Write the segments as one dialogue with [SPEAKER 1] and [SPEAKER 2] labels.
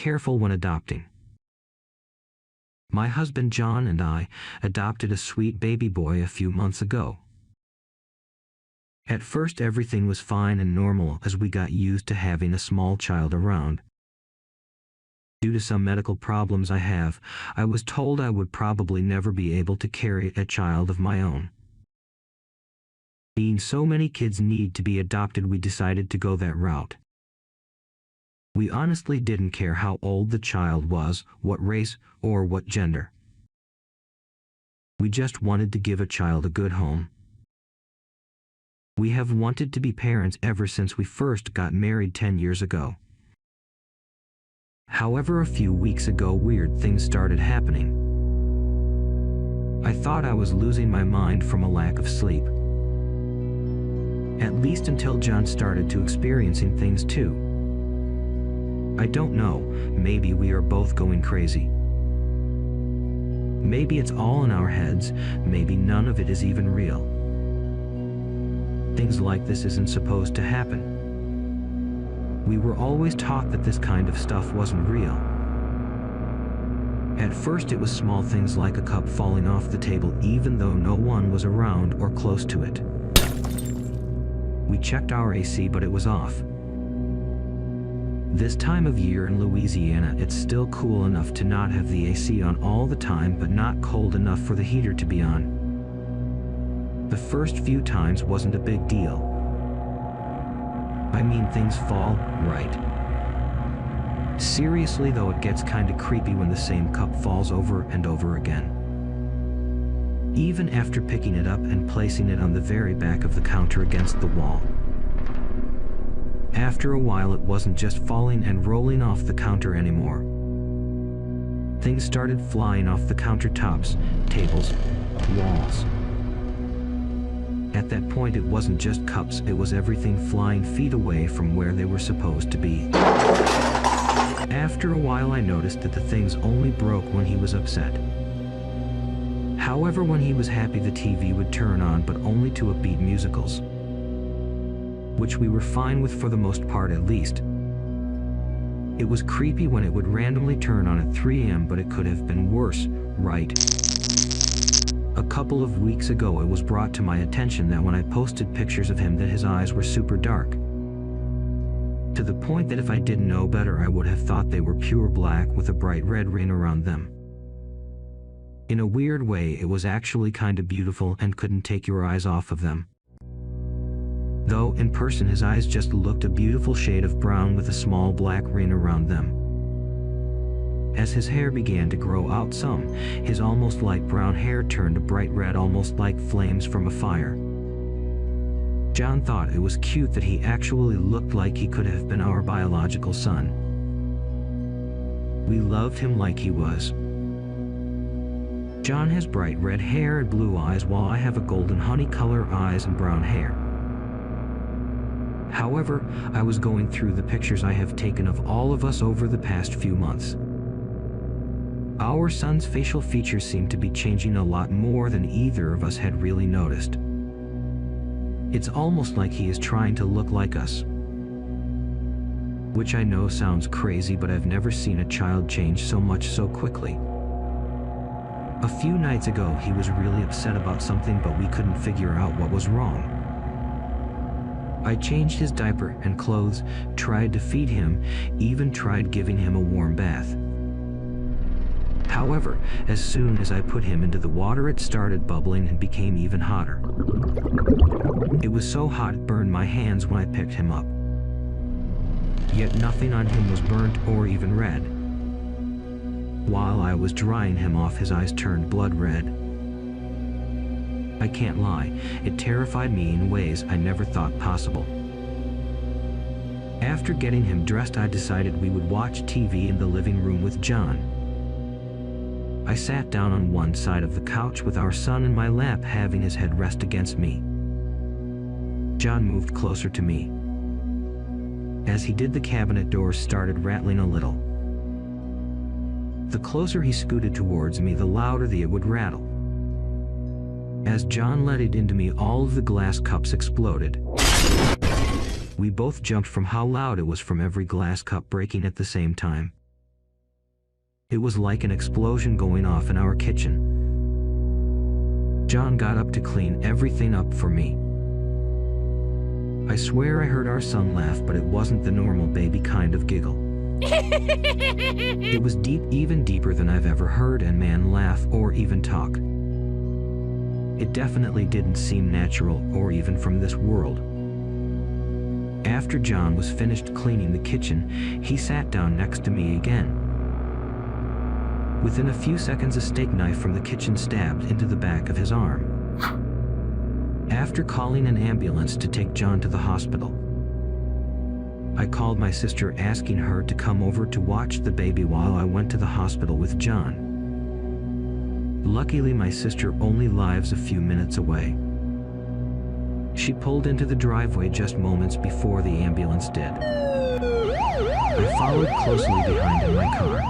[SPEAKER 1] careful when adopting. My husband John and I adopted a sweet baby boy a few months ago. At first everything was fine and normal as we got used to having a small child around. Due to some medical problems I have, I was told I would probably never be able to carry a child of my own. Being so many kids need to be adopted, we decided to go that route. We honestly didn't care how old the child was, what race, or what gender. We just wanted to give a child a good home. We have wanted to be parents ever since we first got married 10 years ago. However, a few weeks ago, weird things started happening. I thought I was losing my mind from a lack of sleep. At least until John started to experiencing things too. I don't know, maybe we are both going crazy. Maybe it's all in our heads, maybe none of it is even real. Things like this isn't supposed to happen. We were always taught that this kind of stuff wasn't real. At first it was small things like a cup falling off the table even though no one was around or close to it. We checked our AC, but it was off. This time of year in Louisiana, it's still cool enough to not have the AC on all the time, but not cold enough for the heater to be on. The first few times wasn't a big deal. I mean, things fall, right? Seriously though, it gets kinda creepy when the same cup falls over and over again. Even after picking it up and placing it on the very back of the counter against the wall. After a while, it wasn't just falling and rolling off the counter anymore. Things started flying off the countertops, tables, walls. At that point, it wasn't just cups, it was everything flying feet away from where they were supposed to be. After a while, I noticed that the things only broke when he was upset. However, when he was happy, the TV would turn on, but only to upbeat musicals, which we were fine with for the most part, at least. It was creepy when it would randomly turn on at 3 a.m., but it could have been worse, right? A couple of weeks ago, it was brought to my attention that when I posted pictures of him that his eyes were super dark. To the point that if I didn't know better, I would have thought they were pure black with a bright red ring around them. In a weird way, it was actually kind of beautiful and couldn't take your eyes off of them. Though in person his eyes just looked a beautiful shade of brown with a small black ring around them. As his hair began to grow out some, his almost light brown hair turned a bright red, almost like flames from a fire. John thought it was cute that he actually looked like he could have been our biological son. We loved him like he was. John has bright red hair and blue eyes, while I have a golden honey color eyes and brown hair. However, I was going through the pictures I have taken of all of us over the past few months. Our son's facial features seem to be changing a lot more than either of us had really noticed. It's almost like he is trying to look like us. Which I know sounds crazy, but I've never seen a child change so much so quickly. A few nights ago, he was really upset about something, but we couldn't figure out what was wrong. I changed his diaper and clothes, tried to feed him, even tried giving him a warm bath. However, as soon as I put him into the water, it started bubbling and became even hotter. It was so hot it burned my hands when I picked him up. Yet nothing on him was burnt or even red. While I was drying him off, his eyes turned blood red. I can't lie, it terrified me in ways I never thought possible. After getting him dressed, I decided we would watch TV in the living room with John. I sat down on one side of the couch with our son in my lap, having his head rest against me. John moved closer to me. As he did, the cabinet doors started rattling a little. The closer he scooted towards me, the louder it would rattle. As John let it into me, all of the glass cups exploded. We both jumped from how loud it was from every glass cup breaking at the same time. It was like an explosion going off in our kitchen. John got up to clean everything up for me. I swear I heard our son laugh, but it wasn't the normal baby kind of giggle. It was deep, even deeper than I've ever heard a man laugh or even talk. It definitely didn't seem natural or even from this world. After John was finished cleaning the kitchen, he sat down next to me again. Within a few seconds, a steak knife from the kitchen stabbed into the back of his arm. After calling an ambulance to take John to the hospital, I called my sister asking her to come over to watch the baby while I went to the hospital with John. Luckily, my sister only lives a few minutes away. She pulled into the driveway just moments before the ambulance did. I followed closely behind in my car.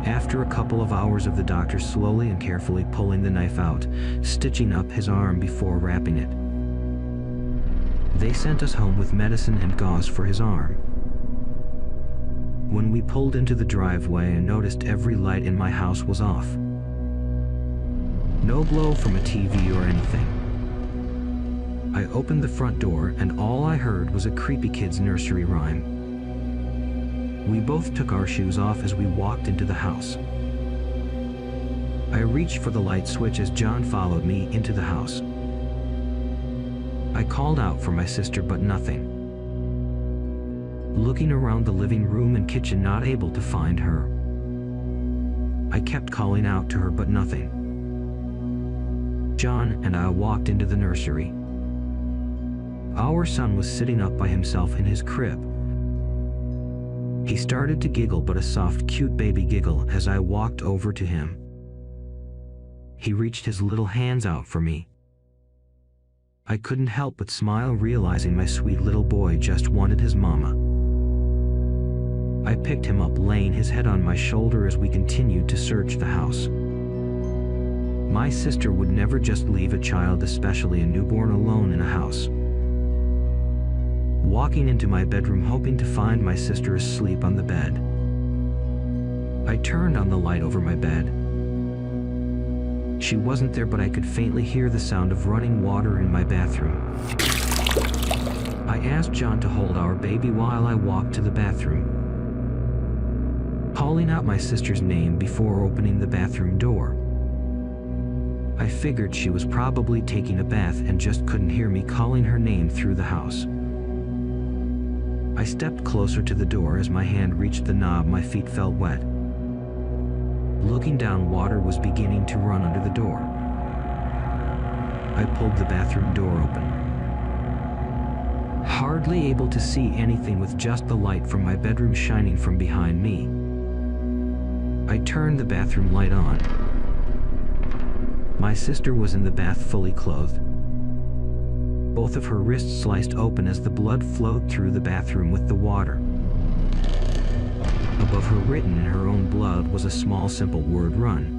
[SPEAKER 1] After a couple of hours of the doctor slowly and carefully pulling the knife out, stitching up his arm before wrapping it, they sent us home with medicine and gauze for his arm. When we pulled into the driveway, I noticed every light in my house was off. No glow from a TV or anything. I opened the front door and all I heard was a creepy kid's nursery rhyme. We both took our shoes off as we walked into the house. I reached for the light switch as John followed me into the house. I called out for my sister, but nothing. Looking around the living room and kitchen, not able to find her. I kept calling out to her, but nothing. John and I walked into the nursery. Our son was sitting up by himself in his crib. He started to giggle, but a soft, cute baby giggle as I walked over to him. He reached his little hands out for me. I couldn't help but smile, realizing my sweet little boy just wanted his mama. I picked him up, laying his head on my shoulder as we continued to search the house. My sister would never just leave a child, especially a newborn, alone in a house. Walking into my bedroom hoping to find my sister asleep on the bed, I turned on the light over my bed. She wasn't there, but I could faintly hear the sound of running water in my bathroom. I asked John to hold our baby while I walked to the bathroom, calling out my sister's name before opening the bathroom door. I figured she was probably taking a bath and just couldn't hear me calling her name through the house. I stepped closer to the door. As my hand reached the knob, my feet felt wet. Looking down, water was beginning to run under the door. I pulled the bathroom door open, hardly able to see anything with just the light from my bedroom shining from behind me. I turned the bathroom light on. My sister was in the bath, fully clothed. Both of her wrists sliced open as the blood flowed through the bathroom with the water. Above her, written in her own blood, was a small, simple word: run.